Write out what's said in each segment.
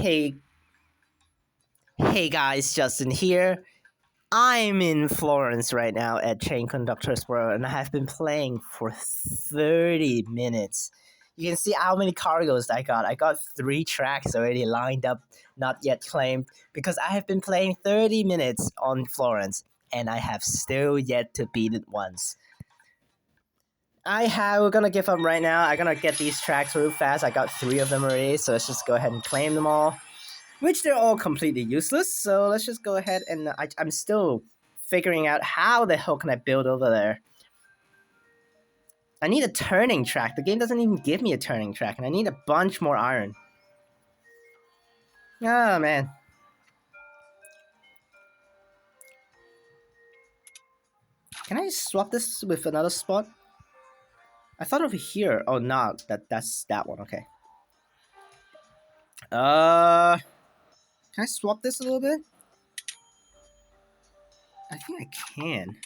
Hey, hey guys, Justin here. I'm in Florence right now at Conductor's World, and I have been playing for 30 minutes. You can see how many cargoes I got. I got 3 tracks already lined up, not yet claimed, because I have been playing 30 minutes on Florence, and I have still yet to beat it once. We're gonna give up right now. I'm gonna get these tracks real fast. I got 3 of them already, so let's just go ahead and claim them all. Which they're all completely useless, so let's just go ahead and I'm still figuring out how the hell can I build over there. I need a turning track. The game doesn't even give me a turning track, and I need a bunch more iron. Oh, man. Can I swap this with another spot? I thought over here. Oh, no. That's that one. Okay. Can I swap this a little bit? I think I can.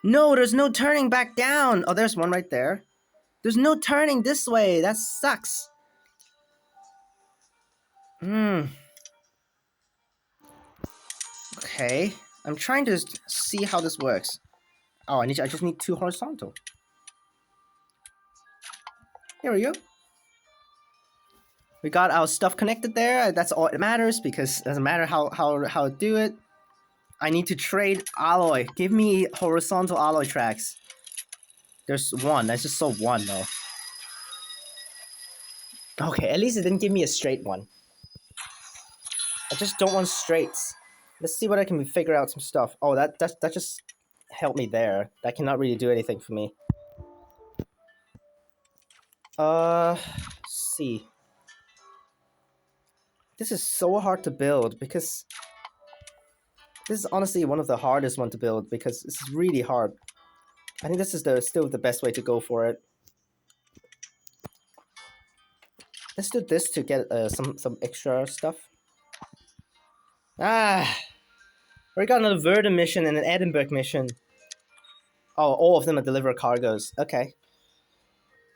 No, there's no turning back down. Oh, there's one right there. There's no turning this way. That sucks. Okay. I'm trying to see how this works. Oh, I just need 2 horizontal. Here we go. We got our stuff connected there. That's all it matters, because it doesn't matter how to do it. I need to trade alloy. Give me horizontal alloy tracks. There's one. I just saw one though. Okay, at least it didn't give me a straight one. I just don't want straights. Let's see what I can figure out some stuff. Oh, that just helped me there. That cannot really do anything for me. Let's see. This is so hard to build because this is honestly one of the hardest one to build because this is really hard. I think this is still the best way to go for it. Let's do this to get some extra stuff. We got another Verdon mission and an Edinburgh mission. Oh, all of them are deliver cargoes. Okay.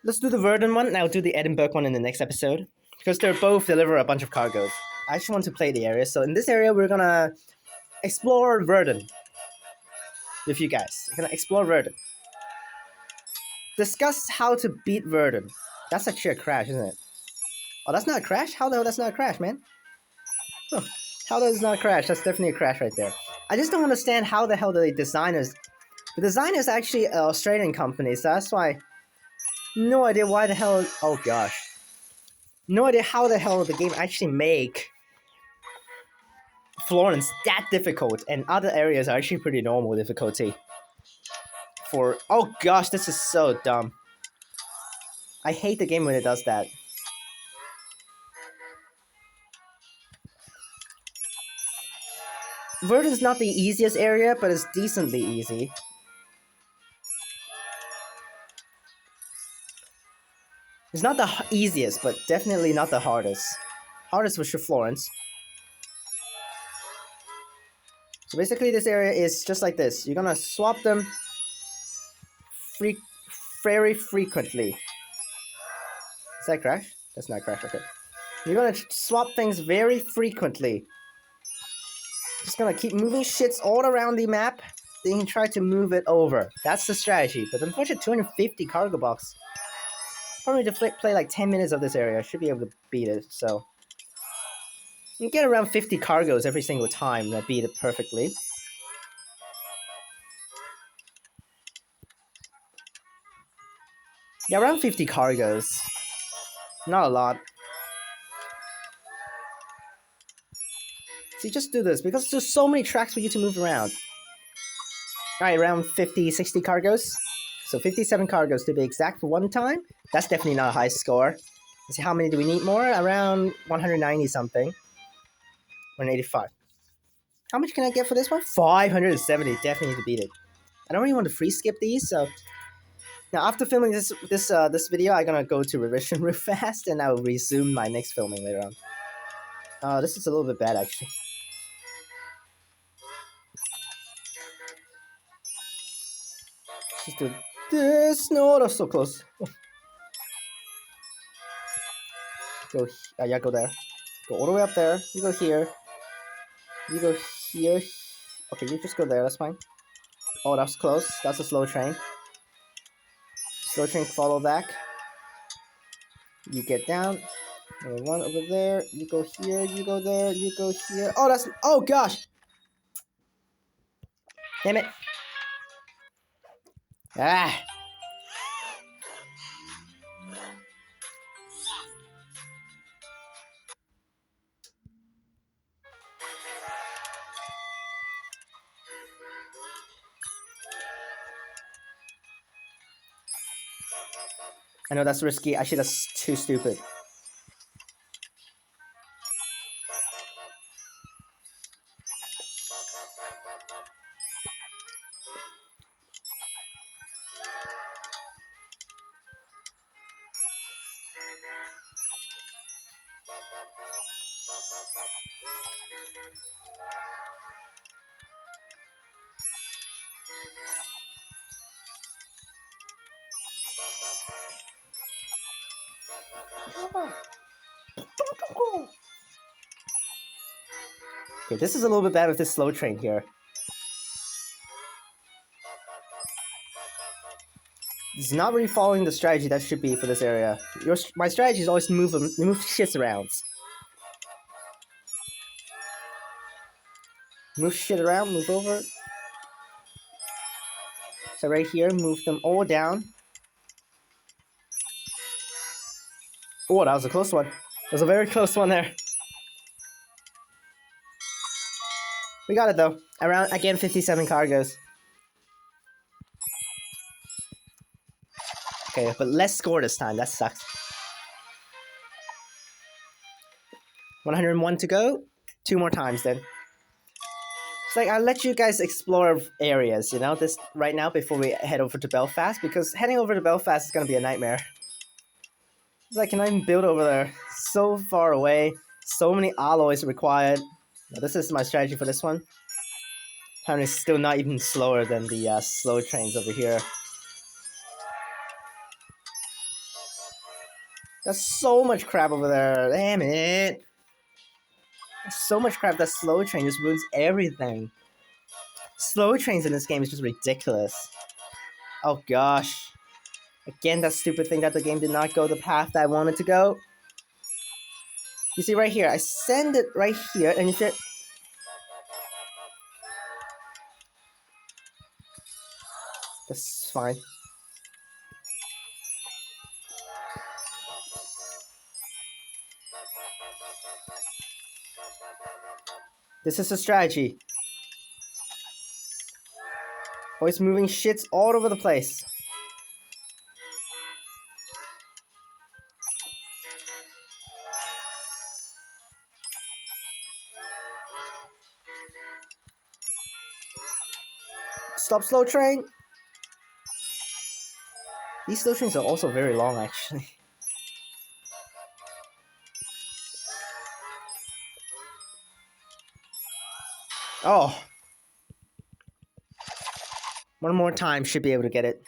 Let's do the Verdon one, and I'll do the Edinburgh one in the next episode. Because they're both deliver a bunch of cargoes. I just want to play the area, so in this area we're gonna explore Verdon with you guys. We're gonna explore Verdon. Discuss how to beat Verdon. That's actually a crash, isn't it? Oh, that's not a crash? How the hell that's not a crash, man? Huh. How the hell is not a crash? That's definitely a crash right there. I just don't understand how the hell the designers... The designer's actually an Australian company, so that's why... No idea why the hell... Oh gosh. No idea how the hell the game actually make Florence that difficult, and other areas are actually pretty normal difficulty. Oh gosh, this is so dumb. I hate the game when it does that. Verdon's not the easiest area, but it's decently easy. It's not the easiest, but definitely not the hardest. Hardest was Florence. So basically this area is just like this. You're gonna swap them very frequently. Is that crash? That's not crash, okay. You're gonna swap things very frequently. Just gonna keep moving shits all around the map. Then you try to move it over. That's the strategy. But unfortunately, 250 cargo box. Probably to play like 10 minutes of this area. I should be able to beat it, so... You get around 50 cargoes every single time that beat it perfectly. Yeah, around 50 cargoes. Not a lot. See, just do this, because there's so many tracks for you to move around. Alright, around 50, 60 cargoes. So 57 cargoes to be exact for one time. That's definitely not a high score. Let's see, how many do we need more? Around 190 something. 185. How much can I get for this one? 570. Definitely need to beat it. I don't really want to free skip these, so... Now, after filming this video, I'm gonna go to revision real fast, and I'll resume my next filming later on. This is a little bit bad, actually. to this. No, that's so close. Go. Yeah, go there. Go all the way up there. You go here. You go here. Okay, you just go there. That's fine. Oh, that's close. That's a slow train. Slow train, follow back. You get down. One over there. You go here. You go there. You go here. Oh, that's. Oh gosh. Damn it. Ah. I know that's risky. Actually, that's too stupid. Okay, this is a little bit bad with this slow train here. It's not really following the strategy that should be for this area. My strategy is always move shits around. Move shit around, move over. So right here, move them all down. Oh, that was a close one. That was a very close one there. We got it though. Around, again, 57 cargoes. Okay, but less score this time. That sucks. 101 to go. 2 more times then. It's like, I'll let you guys explore areas, you know, this right now before we head over to Belfast, because heading over to Belfast is going to be a nightmare. It's like, can I even build over there? So far away. So many alloys required. Now, this is my strategy for this one. Apparently, it's still not even slower than the slow trains over here. There's so much crap over there. Damn it. There's so much crap that slow train just ruins everything. Slow trains in this game is just ridiculous. Oh gosh. Again, that stupid thing that the game did not go the path that I wanted to go. You see right here, I send it right here, and if it... That's fine. This is a strategy. Always moving shits all over the place. Stop slow train. These slow trains are also very long, actually. Oh. One more time, should be able to get it.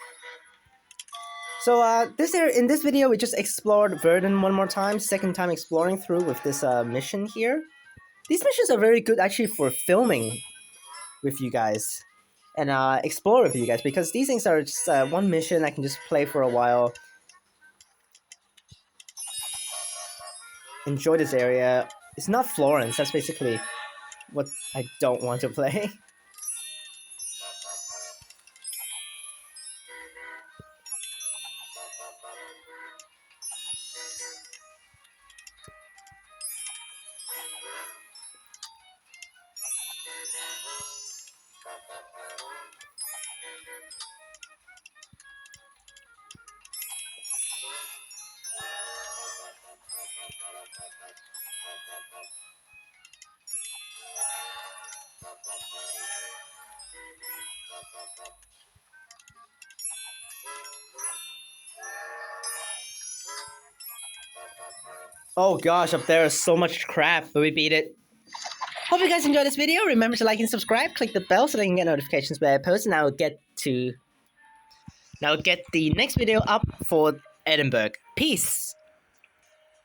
So, in this video, we just explored Verdon one more time. Second time exploring through with this mission here. These missions are very good, actually, for filming with you guys. And explore with you guys, because these things are just one mission I can just play for a while. Enjoy this area. It's not Florence, that's basically what I don't want to play. Oh gosh, up there is so much crap, but we beat it. Hope you guys enjoyed this video. Remember to like and subscribe, click the bell so that you can get notifications when I post, and I will get to Now get the next video up for Edinburgh. Peace!